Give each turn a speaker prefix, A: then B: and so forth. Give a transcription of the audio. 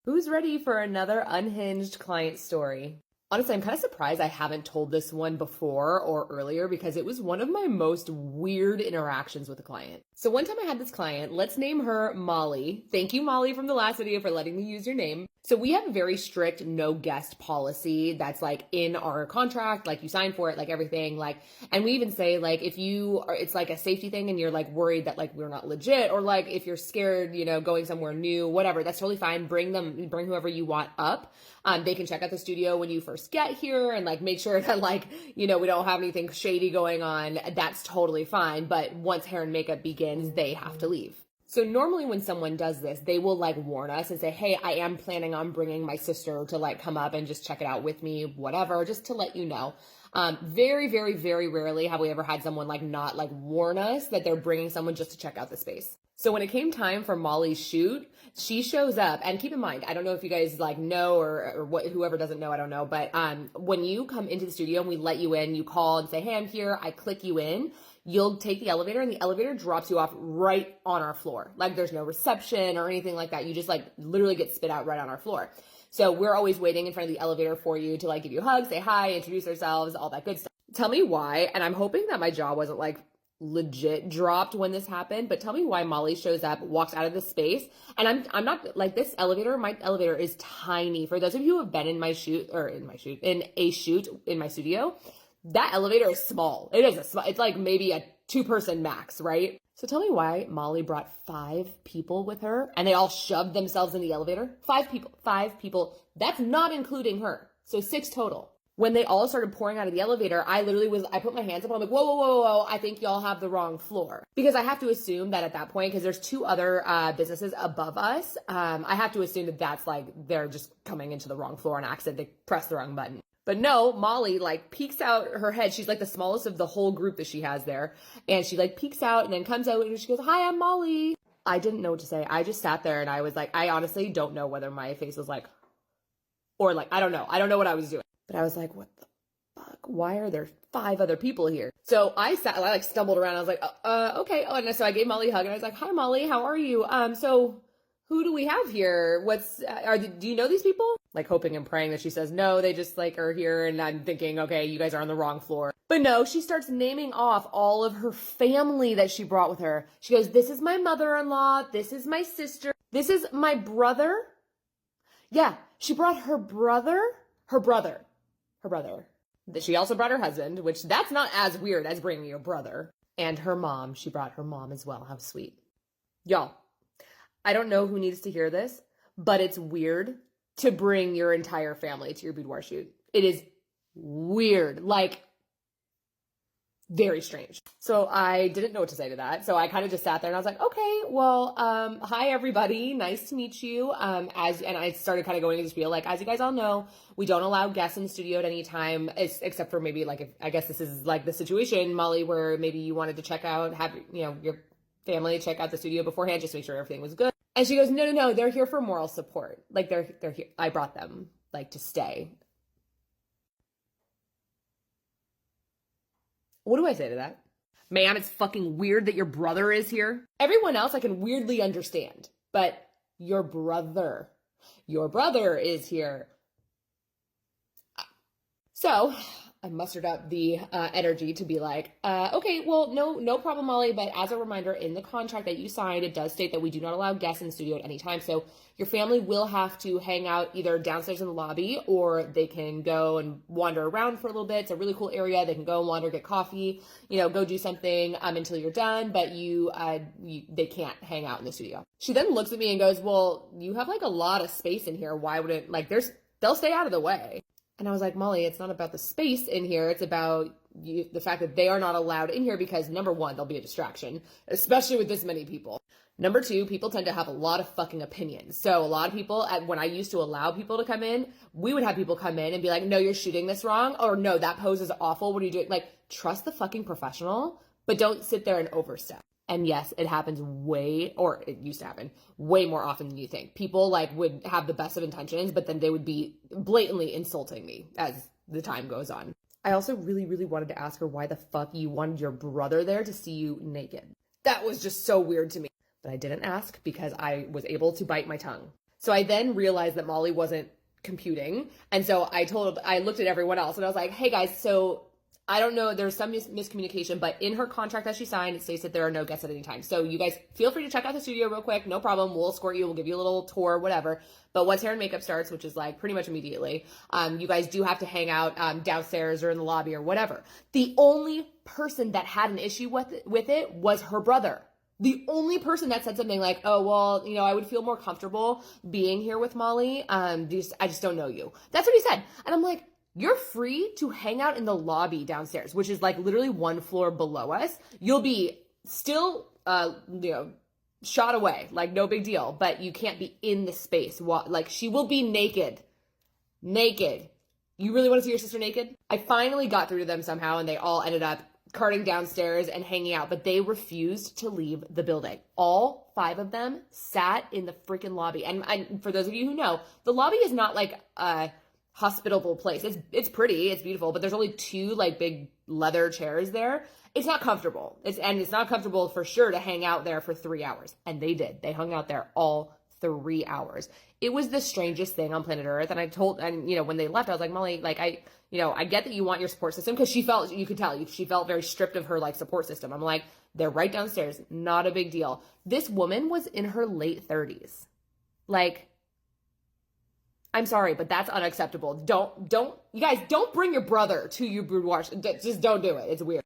A: Who's ready for another unhinged client story? Honestly, I'm kind of surprised I haven't told this one before or earlier because it was one of my most weird interactions with a client. So one time I had this client, let's name her Molly. Thank you, Molly, from the last video for letting me use your name. So we have a very strict no guest policy that's like in our contract, like you sign for it, like everything, like, and we even say like if you are, it's like a safety thing and you're like worried that like we're not legit, or like if you're scared, going somewhere new, whatever, that's totally fine. Bring whoever you want up. They can check out the studio when you first get here and like make sure that like, we don't have anything shady going on. That's totally fine. But once hair and makeup begins, they have to leave. So normally when someone does this, they will like warn us and say, hey, I am planning on bringing my sister to like come up and just check it out with me, whatever, just to let you know. Very, very, very rarely have we ever had someone like not like warn us that they're bringing someone just to check out the space. So when it came time for Molly's shoot, she shows up, and keep in mind, I don't know if you guys like know or what, whoever doesn't know, I don't know, but when you come into the studio and we let you in, you call and say, hey, I'm here, I click you in. You'll take the elevator and the elevator drops you off right on our floor. Like there's no reception or anything like that. You just like literally get spit out right on our floor. So we're always waiting in front of the elevator for you to like give you a hug, say hi, introduce ourselves, all that good stuff. Tell me why, and I'm hoping that my jaw wasn't like legit dropped when this happened, but tell me why Molly shows up, walks out of the space, and I'm not like this elevator. My elevator is tiny. For those of you who have been in a shoot in my studio, that elevator is small. It's like maybe a 2-person max, right? So tell me why Molly brought 5 people with her and they all shoved themselves in the elevator? 5 people. That's not including her. So 6 total. When they all started pouring out of the elevator, I put my hands up and I'm like, whoa, I think y'all have the wrong floor. Because I have to assume that at that point, because there's 2 other businesses above us, I have to assume that that's like, they're just coming into the wrong floor on accident. They pressed the wrong button. But no, Molly like peeks out her head. She's like the smallest of the whole group that she has there. And she like peeks out and then comes out and she goes, hi, I'm Molly. I didn't know what to say. I just sat there and I was like, I honestly don't know whether my face was like, or like, I don't know. I don't know what I was doing. But I was like, what the fuck? Why are there 5 other people here? So I like stumbled around. I was like, okay. Oh, and so I gave Molly a hug and I was like, hi, Molly, how are you? So who do we have here? Do you know these people? Like hoping and praying that she says, no, they just like are here. And I'm thinking, okay, you guys are on the wrong floor. But no, she starts naming off all of her family that she brought with her. She goes, this is my mother-in-law. This is my sister. This is my brother. Yeah, she brought her brother. She also brought her husband, which that's not as weird as bringing your brother. And her mom. She brought her mom as well. How sweet. Y'all, I don't know who needs to hear this, but it's weird to bring your entire family to your boudoir shoot. It is weird, like very strange. So I didn't know what to say to that. So I kind of just sat there and I was like, okay, well, hi everybody. Nice to meet you. And I started kind of going into this spiel, like, as you guys all know, we don't allow guests in the studio at any time, except for maybe like, if, I guess this is like the situation, Molly, where maybe you wanted to check out, have, your family check out the studio beforehand, just to make sure everything was good. And she goes, no, they're here for moral support. Like they're here. I brought them like to stay. What do I say to that? Ma'am, it's fucking weird that your brother is here. Everyone else I can weirdly understand, but your brother is here. So I mustered up the energy to be like, okay, well, no problem, Molly. But as a reminder, in the contract that you signed, it does state that we do not allow guests in the studio at any time. So your family will have to hang out either downstairs in the lobby, or they can go and wander around for a little bit. It's a really cool area. They can go and wander, get coffee, go do something until you're done. But they can't hang out in the studio. She then looks at me and goes, well, you have like a lot of space in here. Why wouldn't they'll stay out of the way. And I was like, Molly, it's not about the space in here. It's about the fact that they are not allowed in here because, number 1, they'll be a distraction, especially with this many people. Number 2, people tend to have a lot of fucking opinions. So a lot of people, when I used to allow people to come in, we would have people come in and be like, no, you're shooting this wrong. Or no, that pose is awful. What are you doing? Like, trust the fucking professional, but don't sit there and overstep. And yes, it happens it used to happen way more often than you think. People would have the best of intentions, but then they would be blatantly insulting me as the time goes on. I also really, really wanted to ask her why the fuck you wanted your brother there to see you naked. That was just so weird to me. But I didn't ask because I was able to bite my tongue. So I then realized that Molly wasn't computing. And so I looked at everyone else and I was like, hey guys, so I don't know, there's some miscommunication, but in her contract that she signed, it states that there are no guests at any time. So you guys feel free to check out the studio real quick. No problem. We'll escort you. We'll give you a little tour, whatever. But once hair and makeup starts, which is like pretty much immediately, you guys do have to hang out downstairs or in the lobby or whatever. The only person that had an issue with it was her brother. The only person that said something like, oh, well, you know, I would feel more comfortable being here with Molly. I just don't know you. That's what he said. And I'm like, you're free to hang out in the lobby downstairs, which is like literally one floor below us. You'll be still, shot away, like no big deal, but you can't be in the space. Like she will be naked. You really want to see your sister naked? I finally got through to them somehow and they all ended up carting downstairs and hanging out, but they refused to leave the building. All 5 of them sat in the freaking lobby. And for those of you who know, the lobby is not like a hospitable place. It's pretty, it's beautiful, but there's only 2 like big leather chairs there. It's not comfortable. It's not comfortable for sure to hang out there for 3 hours. And they did. They hung out there all 3 hours. It was the strangest thing on planet Earth. And when they left, I was like, Molly, like I get that you want your support system, because you could tell she felt very stripped of her like support system. I'm like, they're right downstairs. Not a big deal. This woman was in her late 30s. Like, I'm sorry, but that's unacceptable. You guys don't bring your brother to your boudoir. Just don't do it. It's weird.